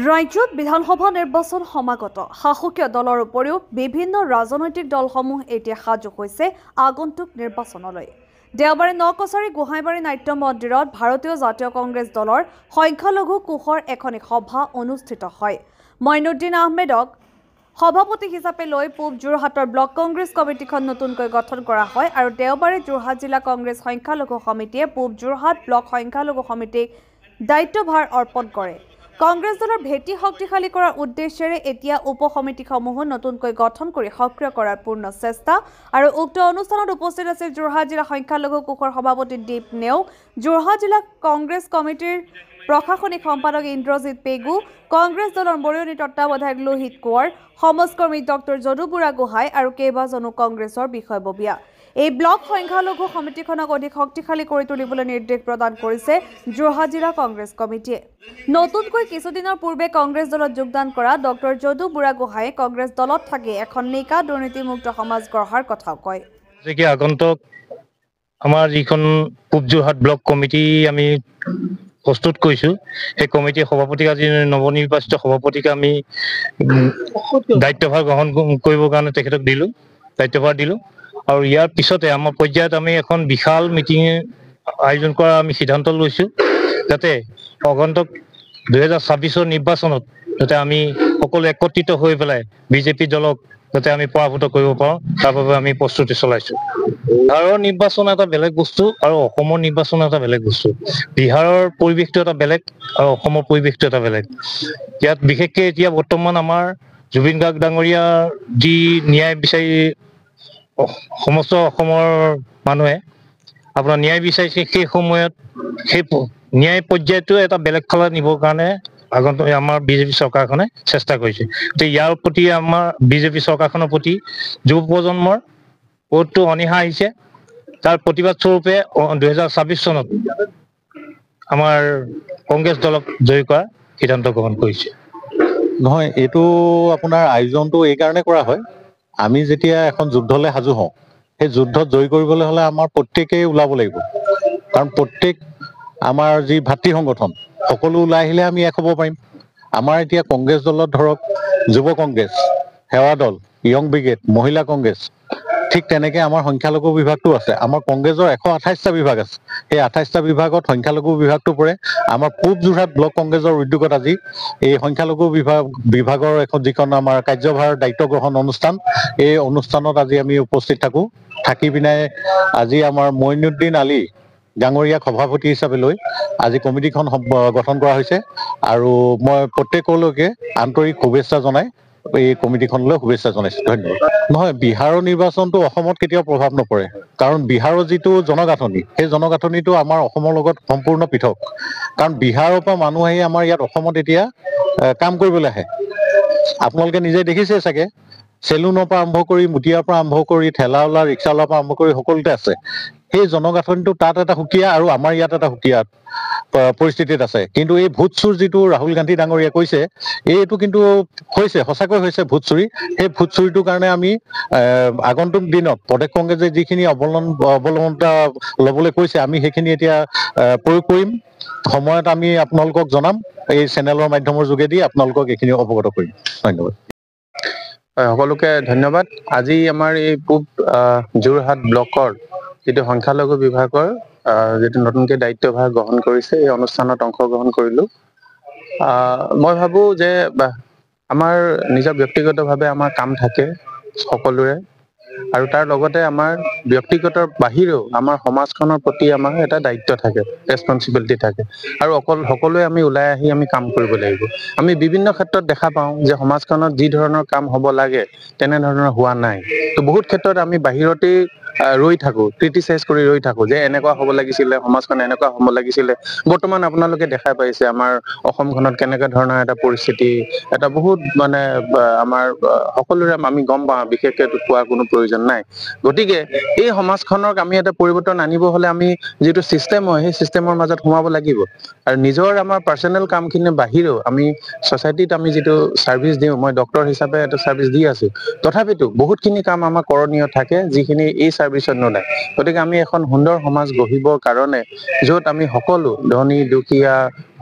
ৰাজ্যত বিধানসভা নিৰ্বাচন সমাগত শাসকীয় দলৰ উপৰিও বিভিন্ন ৰাজনৈতিক দলসমূহ এতিয়া সাজু হৈছে আগন্তুক নিৰ্বাচনলৈ। দেওবাৰে নকছাৰী গোহাঁইবাৰী নাট্য মন্দিৰত ভাৰতীয় জাতীয় কংগ্ৰেছ দলৰ সংখ্যালঘু কোষৰ এখনি সভা অনুষ্ঠিত হয়। মইনুদ্দিন আহমেদক সভাপতি হিচাপে লৈ পূব যোৰহাটৰ ব্লক কংগ্ৰেছ কমিটিখন নতুনকৈ গঠন কৰা হয় আৰু দেওবাৰে যোৰহাট জিলা কংগ্ৰেছ সংখ্যালঘু সমিতিয়ে পূব যোৰহাট ব্লক সংখ্যালঘু সমিতিক দায়িত্বভাৰ অৰ্পণ কৰে। কংগ্ৰেছ দলৰ ভেটি শক্তিশালী কৰাৰ উদ্দেশ্যেৰে এতিয়া উপ সমিতিসমূহ নতুনকৈ গঠন কৰি সক্ৰিয় কৰাৰ পূৰ্ণ চেষ্টা আৰু উক্ত অনুষ্ঠানত উপস্থিত আছিল যোৰহাট জিলা সংখ্যালঘু কোষৰ সভাপতি দীপ নেওগ, যোৰহাট জিলা কংগ্ৰেছ কমিটিৰ প্ৰশাসনিক সম্পাদক ইন্দ্ৰজিৎ পেগু, কংগ্ৰেছ দলৰ মৰয়নী তত্ত্বাৱধায়ক লোহিত কোঁৱৰ, সমাজকৰ্মী ডক্টৰ যদু বুঢ়াগোহাঁই আৰু কেইবাজনো কংগ্ৰেছৰ বিষয়ববীয়া। এই ব্লক সংখ্যালঘু সমিতিখনক অধিক শক্তিশালী কৰি তুলিবলৈ নিৰ্দেশ প্ৰদান কৰিছে যোৰহাট জিলা কংগ্ৰেছ কমিটিয়ে। নতুনকৈ কিছুদিনৰ পূৰ্বে কংগ্ৰেছ দলত যোগদান কৰা ডক্টৰ যদু বুঢ়াগোহাঁয়ে কংগ্ৰেছ দলত থাকি এখন নিকা দুৰ্নীতিমুক্ত সমাজ গঢ়াৰ কথাও কয়। আগন্তুক আমাৰ যিখন পূব যোৰহাট ব্লক কমিটি আমি প্ৰস্তুত কৰিছোঁ, সেই কমিটিৰ সভাপতিক আজি নৱনিৰ্বাচিত সভাপতিক আমি দায়িত্বভাৰ গ্ৰহণ কৰিবৰ কাৰণে তেখেতক দায়িত্বভাৰ দিলোঁ। আৰু ইয়াৰ পিছতে আমাৰ পৰ্যায়ত আমি এখন বিশাল মিটিং আয়োজন কৰাৰ আমি সিদ্ধান্ত লৈছোঁ, যাতে আগন্তুক 2026 নিৰ্বাচনত যাতে আমি সকলো একত্ৰিত হৈ পেলাই বিজেপি দলক যাতে আমি পৰাভূত কৰিব পাৰোঁ, তাৰ বাবে আমি প্ৰস্তুতি চলাইছোঁ। বিহাৰৰ নিৰ্বাচন এটা বেলেগ বস্তু আৰু অসমৰ নিৰ্বাচন এটা বেলেগ বস্তু। বিহাৰৰ পৰিৱেশটো এটা বেলেগ আৰু অসমৰ পৰিৱেশটো এটা বেলেগ। ইয়াত বিশেষকৈ এতিয়া বৰ্তমান আমাৰ জুবিন গাৰ্গ ডাঙৰীয়া যি ন্যায় বিচাৰি সমস্ত অসমৰ মানুহে আপোনাৰ ন্যায় বিচাৰিছে, সেই সময়ত সেই ন্যায় পৰ্যায়টো এটা বেলেগ ফালে নিবৰ কাৰণে আগন্তুক আমাৰ বিজেপি চৰকাৰখনে চেষ্টা কৰিছে। গতিকে ইয়াৰ প্ৰতি আমাৰ বিজেপি চৰকাৰখনৰ প্ৰতি যুৱ প্ৰজন্মৰ বহুতো অনীহা আহিছে। তাৰ প্ৰতিবাদ স্বৰূপে 2026 চনত আমাৰ কংগ্ৰেছ দলক জয়ী কৰাৰ সিদ্ধান্ত গ্ৰহণ কৰিছে। নহয়, এইটো আপোনাৰ আয়োজনটো এইকাৰণে কৰা হয়, আমি যেতিয়া এখন যুদ্ধলৈ সাজু হওঁ, সেই যুদ্ধত জয়ী কৰিবলৈ হ'লে আমাৰ প্ৰত্যেকেই ওলাব লাগিব। কাৰণ প্ৰত্যেক আমাৰ যি ভাতৃ সংগঠন সকলো ওলাই আহিলে আমি এক হ'ব পাৰিম। আমাৰ এতিয়া কংগ্ৰেছ দলত ধৰক যুৱ কংগ্ৰেছ, সেৱা দল, য়ং ব্ৰিগেড, মহিলা কংগ্ৰেছ, ঠিক তেনেকৈ আমাৰ সংখ্যালঘু বিভাগটো আছে। আমাৰ কংগ্ৰেছৰ 128টা বিভাগ আছে। সেই 28টা বিভাগত সংখ্যালঘু বিভাগটো পৰে। আমাৰ পূব যোৰহাট ব্লক কংগ্ৰেছৰ উদ্যোগত আজি এই সংখ্যালঘু বিভাগৰ এখন যিখন আমাৰ কাৰ্যভাৰ দায়িত্ব গ্ৰহণ অনুষ্ঠান, এই অনুষ্ঠানত আজি আমি উপস্থিত থাকি পিনে আজি আমাৰ মইনুদ্দিন আলী ডাঙৰীয়াক সভাপতি হিচাপে লৈ আজি কমিটিখন গঠন কৰা হৈছে। আৰু মই প্ৰত্যেকলৈকে আন্তৰিক শুভেচ্ছা জনাই এই কমিটিখনলৈ শুভেচ্ছা জনাইছোঁ। ধন্যবাদ। নহয়, বিহাৰৰ নিৰ্বাচনটো অসমত কেতিয়াও প্ৰভাৱ নপৰে, কাৰণ বিহাৰৰ যিটো জনগাঁথনি, সেই জনগাঁথনিটো আমাৰ অসমৰ লগত সম্পূৰ্ণ পৃথক। কাৰণ বিহাৰৰ পৰা মানুহ আহি আমাৰ ইয়াত অসমত এতিয়া কাম কৰিবলৈ আহে। আপোনালোকে নিজে দেখিছে চাগে, চেলুনৰ পৰা আৰম্ভ কৰি, মুঠিয়াৰ পৰা আৰম্ভ কৰি, ঠেলাৱালা, ৰিক্সাৱালাৰ পৰা আৰম্ভ কৰি সকলোতে আছে। সেই জনগাঁথনিটো তাত এটা সুকীয়া আৰু আমাৰ ইয়াত এটা সুকীয়া পৰিস্থিতিত আছে। কিন্তু এই ভোট চুৰ যিটো ৰাহুল গান্ধী ডাঙৰীয়া কৈছে, এইটো কিন্তু সঁচাকৈ হৈছে ভোট চুৰি। সেই ভোট চুৰিটোৰ কাৰণে আমি আগন্তুক দিনত প্ৰদেশ কংগ্ৰেছে যিখিনি অৱলম্বনতা ল'বলৈ কৈছে, আমি সেইখিনি এতিয়া প্ৰয়োগ কৰিম। সময়ত আমি আপোনালোকক জনাম, এই চেনেলৰ মাধ্যমৰ যোগেদি আপোনালোকক এইখিনি অৱগত কৰিম। ধন্যবাদ। সকলোকে ধন্যবাদ। আজি আমাৰ এই পূব যোৰহাট ব্লকৰ যিটো সংখ্যালঘু বিভাগৰ যিটো নতুনকৈ দায়িত্বভাৰ গ্ৰহণ কৰিছে, এই অনুষ্ঠানত অংশগ্ৰহণ কৰিলোঁ। মই ভাবোঁ যে আমাৰ নিজৰ ব্যক্তিগতভাৱে আমাৰ কাম থাকে সকলোৰে, আৰু তাৰ লগতে আমাৰ ব্যক্তিগতৰ বাহিৰেও আমাৰ সমাজখনৰ প্ৰতি আমাৰ এটা দায়িত্ব থাকে, ৰেছপনচিবিলিটি থাকে। আৰু সকলোৱে আমি ওলাই আহি আমি কাম কৰিব লাগিব। আমি বিভিন্ন ক্ষেত্ৰত দেখা পাওঁ যে সমাজখনত যি ধৰণৰ কাম হ'ব লাগে তেনেধৰণৰ হোৱা নাই। তো বহুত ক্ষেত্ৰত আমি বাহিৰতেই ৰৈ থাকোঁ, ক্ৰিটিচাইজ কৰি ৰৈ থাকোঁ যে এনেকুৱা হ'ব লাগিছিলে, সমাজখন এনেকুৱা হ'ব লাগিছিলে। বৰ্তমান আপোনালোকে দেখা পাইছে আমাৰ অসমখনত কেনেকুৱা ধৰণৰ এটা পৰিস্থিতি, এটা বহুত মানে আমাৰ সকলোৰে আমি গম পাওঁ, বিশেষকৈ কোৱাৰ কোনো প্ৰয়োজন নাই। গতিকে এই সমাজখনক আমি এটা পৰিৱৰ্তন আনিব হ'লে আমি যিটো ছিষ্টেম হয়, সেই ছিষ্টেমৰ মাজত সোমাব লাগিব। আৰু নিজৰ আমাৰ পাৰ্চনেল কামখিনিৰ বাহিৰেও আমি ছ'চাইটিত আমি যিটো ছাৰ্ভিচ দিওঁ, মই ডক্টৰ হিচাপে এটা ছাৰ্ভিচ দি আছোঁ, তথাপিতো বহুতখিনি কাম আমাৰ কৰণীয় থাকে যিখিনি এই ছাৰ্ভিচত নোলায়। গতিকে আমি এখন সুন্দৰ সমাজ গঢ়িবৰ কাৰণে য'ত আমি সকলো ধনী দুখীয়া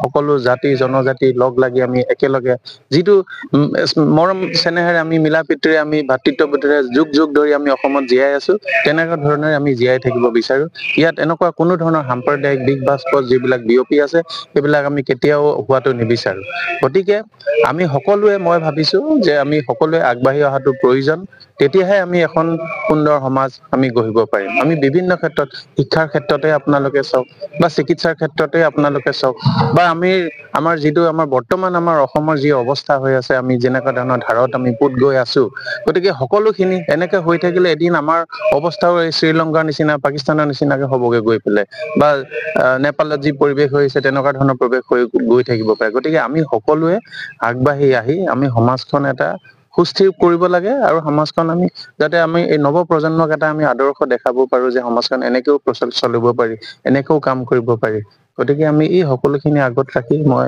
সকলো জাতি জনজাতি লগ লাগি আমি একেলগে যিটো মৰম চেনেহেৰে আমি মিলা প্ৰীতিৰে আমি ভাতৃত্ববোধেৰে যুগ যুগ ধৰি আমি অসমত জীয়াই আছো তেনেকুৱা ধৰণে আমি জীয়াই থাকিব বিচাৰো ইয়াত এনেকুৱা কোনো ধৰণৰ সাম্প্ৰদায়িক দিগবাস্পদ যিবিলাক বিয়পি আছে সেইবিলাক আমি কেতিয়াও হোৱাটো নিবিচাৰো গতিকে আমি সকলোৱে মই ভাবিছো যে আমি সকলোৱে আগবাঢ়ি অহাটো প্ৰয়োজন তেতিয়াহে আমি এখন সুন্দৰ সমাজ আমি গঢ়িব পাৰিম আমি বিভিন্ন ক্ষেত্ৰত শিক্ষাৰ ক্ষেত্ৰতে আপোনালোকে চাওক বা চিকিৎসাৰ ক্ষেত্ৰতে আপোনালোকে চাওক বা আমাৰ যিটো আমাৰ বৰ্তমান আমাৰ অসমৰ যি অৱস্থা হৈ আছে আমি যেনেকুৱা ধৰণৰ ধাৰত আমি পুত গৈ আছো গতিকে সকলোখিনি এনেকে হৈ থাকিলে এদিন আমাৰ অৱস্থাও এই শ্ৰীলংকাৰ নিচিনা পাকিস্তানৰ নিচিনাকে হ'বগে গৈ পেলাই বা নেপালত যি পৰিৱেশ হৈছে তেনেকুৱা ধৰণৰ পৰিৱেশ হৈ গৈ থাকিব পাৰে গতিকে আমি সকলোৱে আগবাঢ়ি আহি আমি সমাজখন এটা সুস্থিৰ কৰিব লাগে আৰু সমাজখন আমি যাতে আমি এই নৱ প্ৰজন্মক এটা আমি আদৰ্শ দেখাব পাৰো যে সমাজখন এনেকেও চলিব পাৰি এনেকেও কাম কৰিব পাৰি গতিকে আমি এই সকলোখিনি আগত ৰাখি মই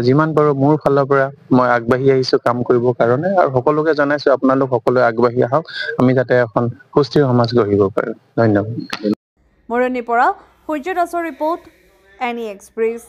যিমান পাৰো মোৰ ফালৰ পৰা মই আগবাঢ়ি আহিছো কাম কৰিবৰ কাৰণে আৰু সকলোকে জনাইছো আপোনালোক সকলোৱে আগবাঢ়ি আহক আমি যাতে এখন সুস্থিৰ সমাজ গঢ়িব পাৰো ধন্যবাদ মৰণিৰ পৰা সূৰ্য দাসৰ ৰিপৰ্ট এনি এক্সপ্ৰেছ